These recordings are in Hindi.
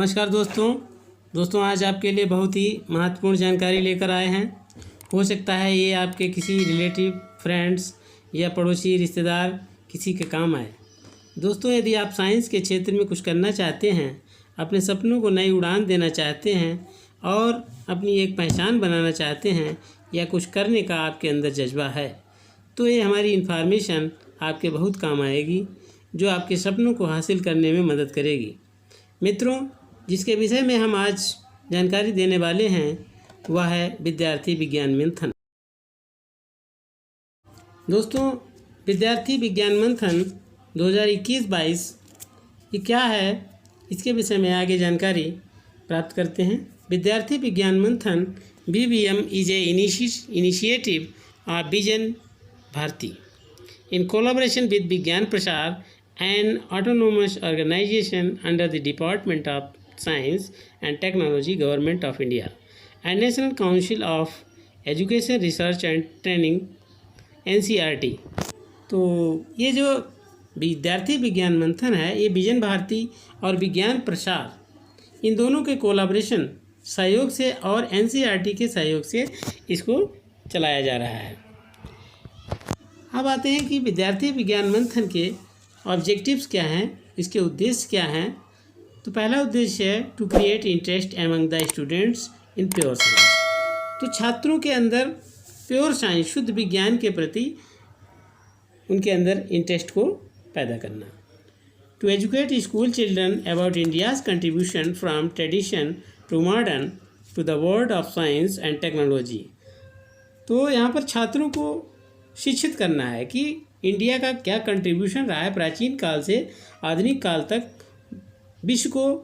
नमस्कार दोस्तों आज आपके लिए बहुत ही महत्वपूर्ण जानकारी लेकर आए हैं। हो सकता है ये आपके किसी रिलेटिव, फ्रेंड्स या पड़ोसी रिश्तेदार किसी के काम आए। दोस्तों, यदि आप साइंस के क्षेत्र में कुछ करना चाहते हैं, अपने सपनों को नई उड़ान देना चाहते हैं और अपनी एक पहचान बनाना चाहते हैं या कुछ करने का आपके अंदर जज्बा है, तो ये हमारी इन्फॉर्मेशन आपके बहुत काम आएगी, जो आपके सपनों को हासिल करने में मदद करेगी। मित्रों, जिसके विषय में हम आज जानकारी देने वाले हैं वह है विद्यार्थी विज्ञान मंथन। दोस्तों, विद्यार्थी विज्ञान मंथन 2021-22 ये क्या है, इसके विषय में आगे जानकारी प्राप्त करते हैं। विद्यार्थी विज्ञान मंथन VVM is a initiative of Vigyan Bharati in collaboration with विज्ञान प्रसार an autonomous organization under the Department of Science and Technology, Government of India, and National Council of Education, Research and Training NCERT। तो ये जो विद्यार्थी विज्ञान मंथन है, ये विजन भारती और विज्ञान प्रसार इन दोनों के कोलाब्रेशन सहयोग से और NCERT के सहयोग से इसको चलाया जा रहा है। अब आते हैं कि विद्यार्थी विज्ञान मंथन के ऑब्जेक्टिव्स क्या हैं, इसके उद्देश्य क्या हैं। तो पहला उद्देश्य है to create interest among the students in pure science. तो छात्रों के अंदर प्योर साइंस, शुद्ध विज्ञान के प्रति उनके अंदर इंटरेस्ट को पैदा करना। To educate school children about India's contribution from tradition to modern to the world of science and technology. तो यहाँ पर छात्रों को शिक्षित करना है कि इंडिया का क्या कंट्रीब्यूशन रहा है प्राचीन काल से आधुनिक काल तक, विश्व को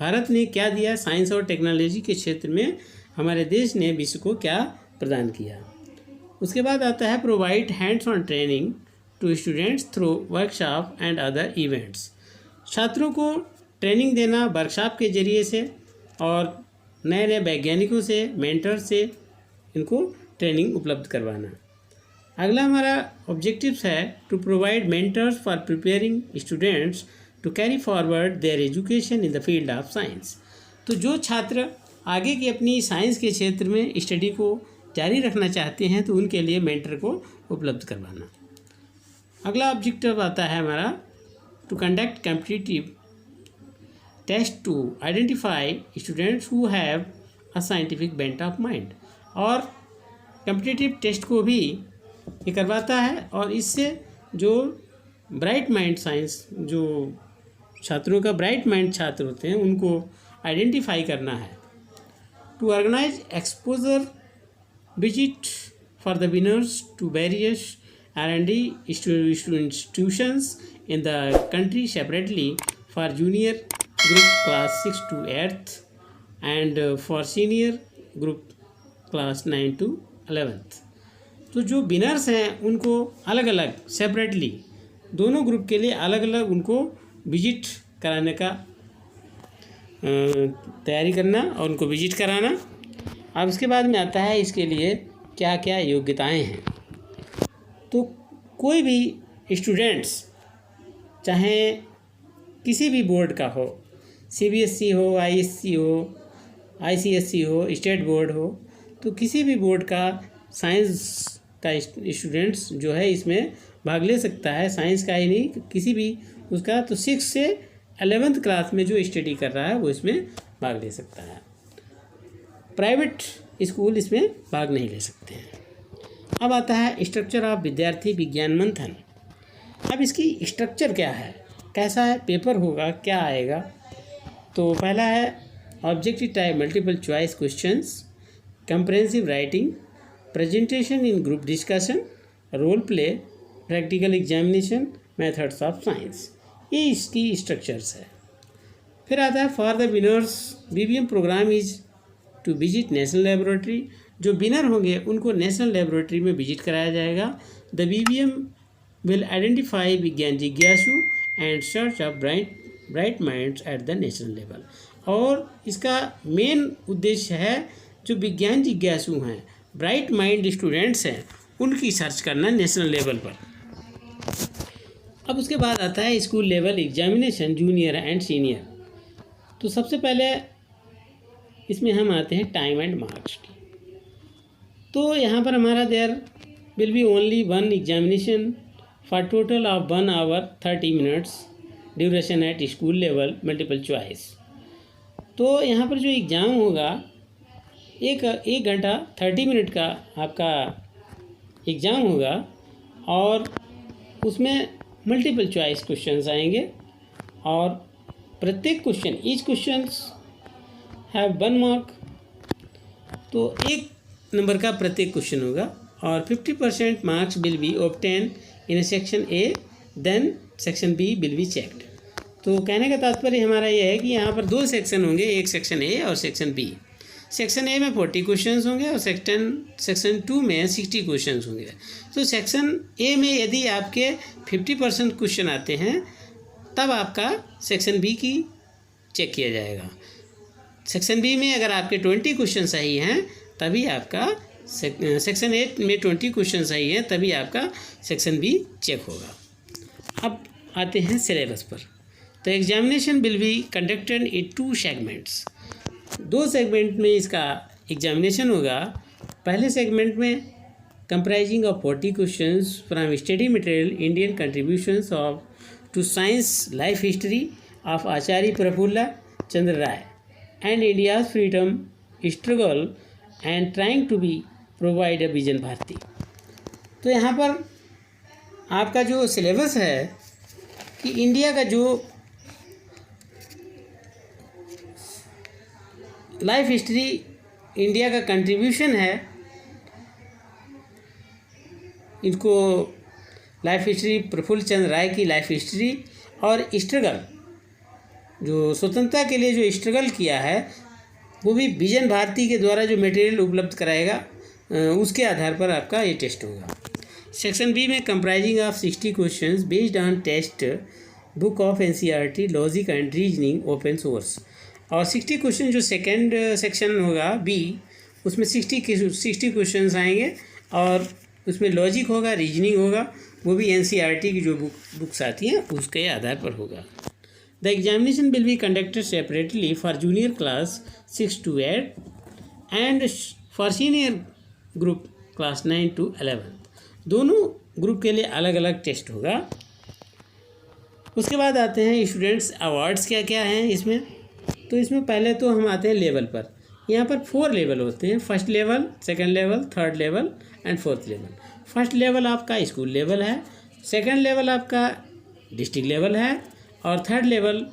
भारत ने क्या दिया, साइंस और टेक्नोलॉजी के क्षेत्र में हमारे देश ने विश्व को क्या प्रदान किया। उसके बाद आता है provide hands on training to students through workshop and other events. छात्रों को ट्रेनिंग देना वर्कशॉप के जरिए से और नए नए वैज्ञानिकों से, मेंटर से इनको ट्रेनिंग उपलब्ध करवाना। अगला हमारा ऑब्जेक्टिव्स है to provide mentors for preparing students to carry forward their education in the field of science. तो जो छात्र आगे की अपनी साइंस के क्षेत्र में स्टडी को जारी रखना चाहते हैं तो उनके लिए मेंटर को उपलब्ध करवाना। अगला ऑब्जेक्टिव आता है हमारा to conduct competitive test to identify students who have a scientific bent of mind. और कॉम्पिटिटिव टेस्ट को भी ये करवाता है और इससे जो ब्राइट माइंड साइंस, जो छात्रों का ब्राइट माइंड छात्र होते हैं, उनको आइडेंटिफाई करना है। To organise exposure visit for the winners to various R&D institutions in the country separately for junior group class 6 to 8th and for senior group class 9 to 11th। तो जो विनर्स हैं उनको अलग अलग सेपरेटली दोनों ग्रुप के लिए अलग अलग उनको विजिट कराने का तैयारी करना और उनको विजिट कराना। अब इसके बाद में आता है इसके लिए क्या क्या योग्यताएं हैं। तो कोई भी स्टूडेंट्स चाहे किसी भी बोर्ड का हो, CBSE हो, ISC हो, ICSE हो, स्टेट बोर्ड हो, तो किसी भी बोर्ड का साइंस का स्टूडेंट्स जो है इसमें भाग ले सकता है। साइंस का ही नहीं, किसी भी उसका, तो 6 से 11th क्लास में जो स्टडी कर रहा है वो इसमें भाग ले सकता है। प्राइवेट स्कूल इसमें भाग नहीं ले सकते हैं। अब आता है स्ट्रक्चर ऑफ विद्यार्थी विज्ञान मंथन। अब इसकी स्ट्रक्चर क्या है, कैसा है, पेपर होगा, क्या आएगा। तो पहला है objective type multiple choice questions, comprehensive writing, presentation in group discussion, role play, practical examination, methods of science. ये इसकी स्ट्रक्चर्स है। फिर आता है for the winners VVM programme is to visit national laboratory. जो विनर होंगे उनको नेशनल लेबोरेटरी में विजिट कराया जाएगा। द VVM विल आइडेंटिफाई विज्ञान जिज्ञासु and search of bright minds at the national level. और इसका मेन उद्देश्य है जो विज्ञान जिज्ञासु हैं, ब्राइट माइंड स्टूडेंट्स हैं, उनकी सर्च करना नेशनल लेवल पर। अब उसके बाद आता है school level examination junior and senior. तो सबसे पहले इसमें हम आते हैं टाइम एंड मार्क्स की। तो यहाँ पर हमारा there will be only one examination for total of 1 hour 30 minutes duration at school level multiple choice. तो यहाँ पर जो एग्ज़ाम होगा एक घंटा 30 मिनट का आपका एग्ज़ाम होगा और उसमें मल्टीपल चॉइस क्वेश्चंस आएंगे और प्रत्येक question each questions have 1 mark। तो 1 नंबर का प्रत्येक क्वेश्चन होगा और 50% marks will be obtain in section A, then section B will be checked. तो कहने का तात्पर्य हमारा यह है कि यहाँ पर 2 सेक्शन होंगे, एक सेक्शन ए और सेक्शन बी। सेक्शन ए में 40 क्वेश्चंस होंगे और सेक्शन 2 में 60 क्वेश्चंस होंगे। तो सेक्शन ए में यदि आपके 50% क्वेश्चन आते हैं तब आपका सेक्शन बी की चेक किया जाएगा। सेक्शन बी में अगर आपके 20 क्वेश्चन सही हैं तभी आपका सेक्शन ए में 20 क्वेश्चन सही हैं तभी आपका सेक्शन बी चेक होगा। अब आते हैं सिलेबस पर। तो examination will be conducted in 2 segments. 2 segment में इसका एग्जामिनेशन होगा। पहले सेगमेंट में comprising of 40 questions from study material Indian contributions of to science life history of Acharya Prafulla Chandra Ray and India's freedom struggle and trying to be provide a Vigyan Bharati. तो यहाँ पर आपका जो सिलेबस है कि इंडिया का जो लाइफ हिस्ट्री इंडिया का कंट्रीब्यूशन है, इनको लाइफ हिस्ट्री प्रफुल्ल चंद्र राय की लाइफ हिस्ट्री और स्ट्रगल जो स्वतंत्रता के लिए जो स्ट्रगल किया है वो भी विजन भारती के द्वारा जो मटेरियल उपलब्ध कराएगा उसके आधार पर आपका ये टेस्ट होगा। सेक्शन बी में comprising of 60 questions based on test book of NCERT logic and reasoning open source. और 60 क्वेश्चन जो सेकेंड सेक्शन होगा बी उसमें 60 क्वेश्चंस आएंगे और उसमें लॉजिक होगा, रीजनिंग होगा, वो भी एनसीईआरटी की जो बुक्स आती हैं उसके आधार पर होगा। The examination will be conducted separately for junior class 6 to 8 and for senior group class 9 to 11। दोनों ग्रुप के लिए अलग अलग टेस्ट होगा। उसके बाद आते हैं स्टूडेंट्स अवार्ड्स क्या क्या हैं इसमें। तो इसमें पहले तो हम आते हैं लेवल पर। यहाँ पर 4 लेवल होते हैं, first level, second level, third level and fourth level. First level आपका स्कूल लेवल है, सेकंड लेवल आपका डिस्ट्रिक्ट लेवल है और थर्ड लेवल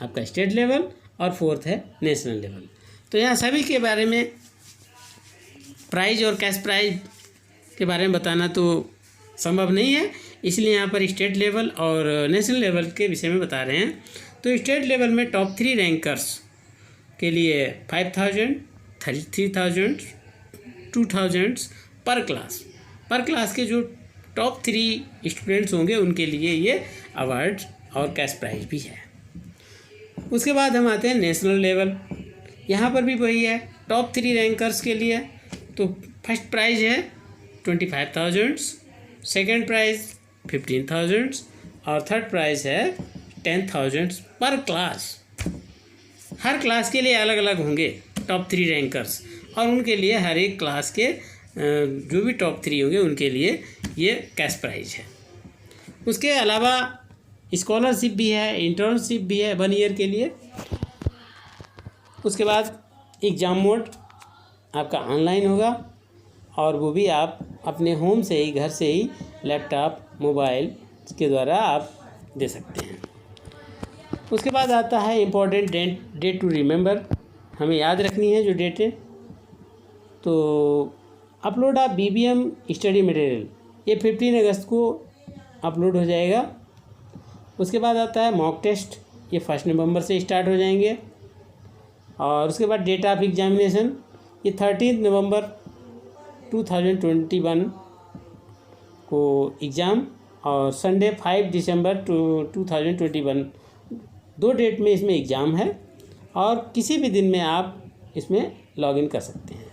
आपका स्टेट लेवल और फोर्थ है नेशनल लेवल। तो यहाँ सभी के बारे में प्राइज और कैश प्राइज के बारे में बताना तो संभव नहीं है, इसलिए यहाँ पर स्टेट लेवल और नेशनल लेवल के विषय में बता रहे हैं। तो स्टेट लेवल में टॉप 3 रैंकर्स के लिए 5,000, 3,000, 2,000 पर क्लास के जो टॉप 3 स्टूडेंट्स होंगे उनके लिए ये अवार्ड और कैश प्राइज भी है। उसके बाद हम आते हैं नेशनल लेवल। यहाँ पर भी वही है, टॉप 3 रैंकर्स के लिए तो फर्स्ट प्राइज है 25,000, सेकेंड प्राइज 15,000 और थर्ड प्राइज है 10,000 पर क्लास। हर क्लास के लिए अलग अलग होंगे टॉप 3 रैंकर्स और उनके लिए हर एक क्लास के जो भी टॉप 3 होंगे उनके लिए ये कैश प्राइज है। उसके अलावा स्कॉलरशिप भी है, इंटर्नशिप भी है 1 ईयर के लिए। उसके बाद एग्ज़ाम मोड आपका ऑनलाइन होगा और वो भी आप अपने होम से ही, घर से ही लैपटॉप, मोबाइल के द्वारा आप दे सकते हैं। उसके बाद आता है इम्पोर्टेंट डेट टू रिमेंबर, हमें याद रखनी है जो डेटें। तो upload of BBM study material ये 15 अगस्त को अपलोड हो जाएगा। उसके बाद आता है मॉक टेस्ट, ये 1 नवंबर से स्टार्ट हो जाएंगे। और उसके बाद डेट ऑफ एग्जामिनेशन ये 13 नवंबर 2021 को एग्ज़ाम और संडे 5 दिसंबर 2021 2 डेट में इसमें एग्ज़ाम है और किसी भी दिन में आप इसमें लॉगिन कर सकते हैं।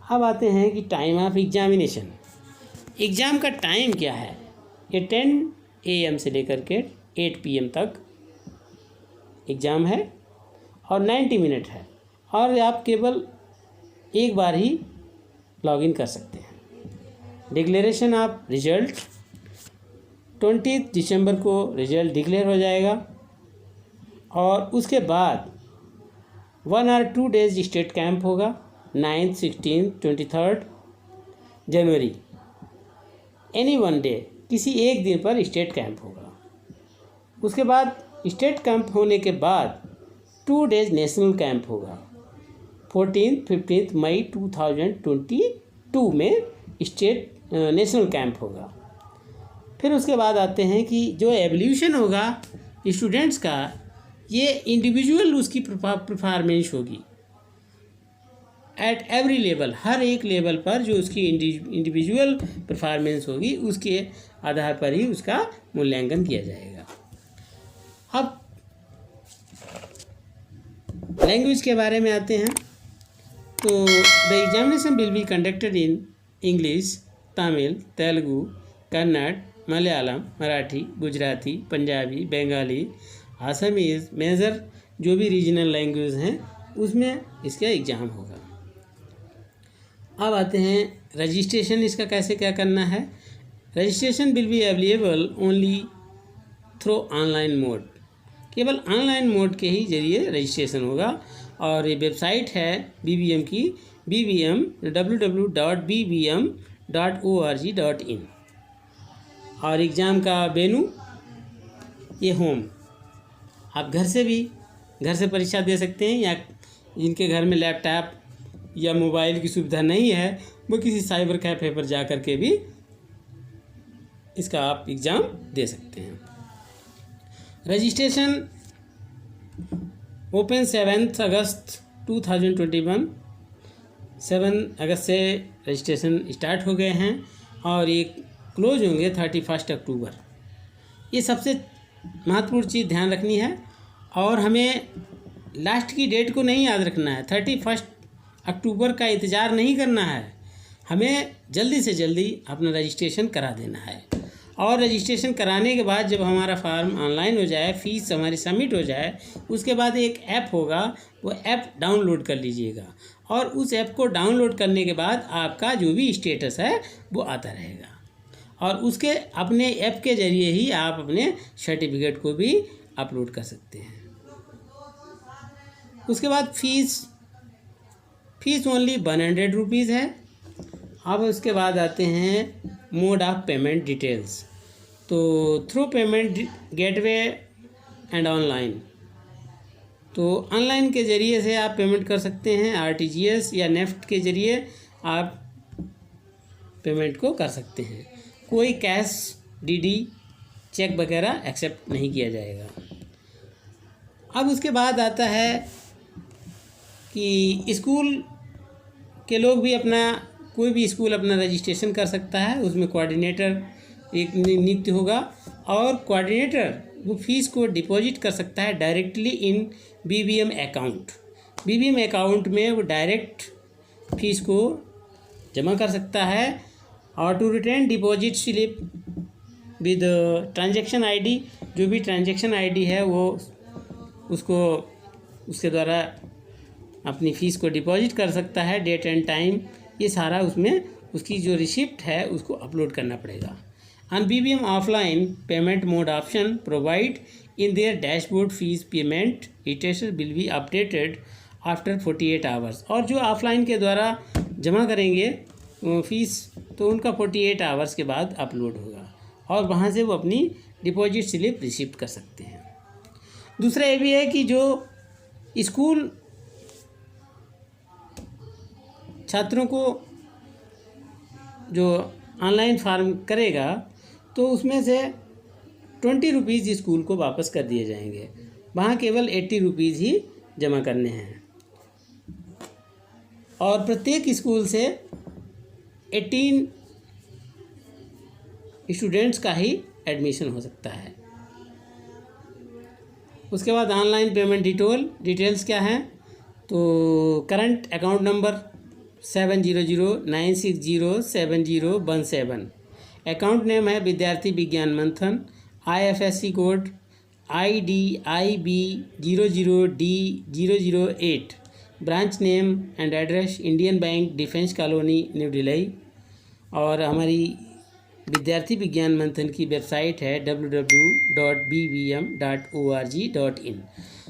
अब आते हैं कि टाइम ऑफ एग्जामिनेशन। एग्ज़ाम का टाइम क्या है? ये 10 AM से लेकर के 8 PM तक एग्ज़ाम है और 90 मिनट है, और आप केवल एक बार ही लॉगिन कर सकते हैं। डिक्लेरेशन ऑफ रिजल्ट 20 दिसंबर को रिजल्ट डिक्लेयर हो जाएगा, और उसके बाद 1 और 2 डेज स्टेट कैंप होगा 9, 16, 23 जनवरी। एनी वन डे, किसी एक दिन पर स्टेट कैंप होगा। उसके बाद स्टेट कैंप होने के बाद 2 डेज नेशनल कैंप होगा 14, 15 मई 2022 में स्टेट नेशनल कैंप होगा। फिर उसके बाद आते हैं कि जो एवोल्यूशन होगा स्टूडेंट्स का, ये इंडिविजुअल उसकी परफॉर्मेंस होगी एट एवरी लेवल, हर एक लेवल पर जो उसकी इंडिविजुअल परफॉर्मेंस होगी उसके आधार पर ही उसका मूल्यांकन किया जाएगा। अब लैंग्वेज के बारे में आते हैं, तो the examination will be conducted in English, Tamil, Telugu, Kannada, Malayalam, Marathi, Gujarati, Punjabi, Bengali, Assamese, major जो भी रीजनल लैंग्वेज हैं उसमें इसका एग्ज़ाम होगा। अब आते हैं रजिस्ट्रेशन, इसका कैसे क्या करना है। Registration will be available only through online mode, केवल ऑनलाइन मोड के ही जरिए रजिस्ट्रेशन होगा। और ये वेबसाइट है BBM की, BBM www.bbm.org.in। और एग्ज़ाम का वेन्यू ये होम, आप घर से परीक्षा दे सकते हैं, या जिनके घर में लैपटॉप या मोबाइल की सुविधा नहीं है वो किसी साइबर कैफ़े पर जा कर के भी इसका आप एग्ज़ाम दे सकते हैं। रजिस्ट्रेशन ओपन 7 अगस्त 2021, 7 अगस्त से रजिस्ट्रेशन स्टार्ट हो गए हैं और ये क्लोज होंगे 31 अक्टूबर। ये सबसे महत्वपूर्ण चीज़ ध्यान रखनी है, और हमें लास्ट की डेट को नहीं याद रखना है। 31 अक्टूबर का इंतज़ार नहीं करना है, हमें जल्दी से जल्दी अपना रजिस्ट्रेशन करा देना है। और रजिस्ट्रेशन कराने के बाद जब हमारा फॉर्म ऑनलाइन हो जाए, फ़ीस हमारी सबमिट हो जाए, उसके बाद एक ऐप होगा, वो ऐप डाउनलोड कर लीजिएगा। और उस ऐप को डाउनलोड करने के बाद आपका जो भी स्टेटस है वो आता रहेगा, और उसके अपने ऐप के ज़रिए ही आप अपने सर्टिफिकेट को भी अपलोड कर सकते हैं। उसके बाद फ़ीस ओनली 100 रुपीज़ है। अब उसके बाद आते हैं मोड ऑफ पेमेंट डिटेल्स, तो through payment gateway and online, तो ऑनलाइन के ज़रिए से आप पेमेंट कर सकते हैं, RTGS या नेफ्ट के ज़रिए आप पेमेंट को कर सकते हैं। कोई कैश, DD, चेक वगैरह एक्सेप्ट नहीं किया जाएगा। अब उसके बाद आता है कि स्कूल के लोग भी कोई भी स्कूल अपना रजिस्ट्रेशन कर सकता है। उसमें कोऑर्डिनेटर एक नियुक्त होगा, और कोऑर्डिनेटर वो फीस को डिपॉजिट कर सकता है directly in BBM account. BBM account में वो डायरेक्ट फीस को जमा कर सकता है। और to return deposit slip with transaction ID, जो भी ट्रांजैक्शन ID है वो उसके द्वारा अपनी फ़ीस को डिपॉजिट कर सकता है, डेट एंड टाइम, ये सारा उसमें उसकी जो रिसिप्ट है उसको अपलोड करना पड़ेगा। On BBM offline payment mode option provide in their dashboard fees payment details will be updated after 48 hours. और जो ऑफलाइन के द्वारा जमा करेंगे फ़ीस, तो उनका 48 आवर्स के बाद अपलोड होगा, और वहाँ से वो अपनी डिपॉजिट स्लिप रिसीव कर सकते हैं। दूसरा ये भी है कि जो स्कूल छात्रों को जो ऑनलाइन फॉर्म करेगा, तो उसमें से 20 रुपीज़ स्कूल को वापस कर दिए जाएंगे, वहाँ केवल 80 रुपीज़ ही जमा करने हैं। और प्रत्येक स्कूल से 18 स्टूडेंट्स का ही एडमिशन हो सकता है। उसके बाद ऑनलाइन पेमेंट डिटेल्स क्या हैं, तो current account number 700960717। Account name है विद्यार्थी विज्ञान मंथन। IFSC code IDIB00D008, branch name and address Indian bank, defence colony, new Delhi. और हमारी विद्यार्थी विज्ञान मंथन की वेबसाइट है www.bbm.org.in।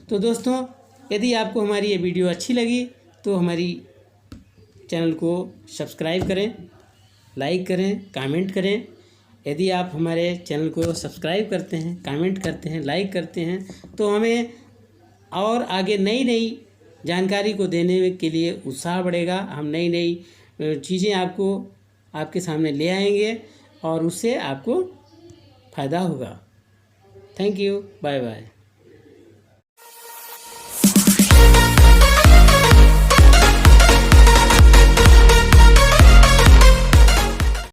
तो दोस्तों, यदि आपको हमारी ये वीडियो अच्छी लगी तो हमारी चैनल को सब्सक्राइब करें, लाइक करें, कमेंट करें। यदि आप हमारे चैनल को सब्सक्राइब करते हैं, कमेंट करते हैं, लाइक करते हैं तो हमें और आगे नई नई जानकारी को देने के लिए उत्साह बढ़ेगा। हम नई नई चीज़ें आपके सामने ले आएंगे और उससे आपको फ़ायदा होगा। Thank you, bye bye.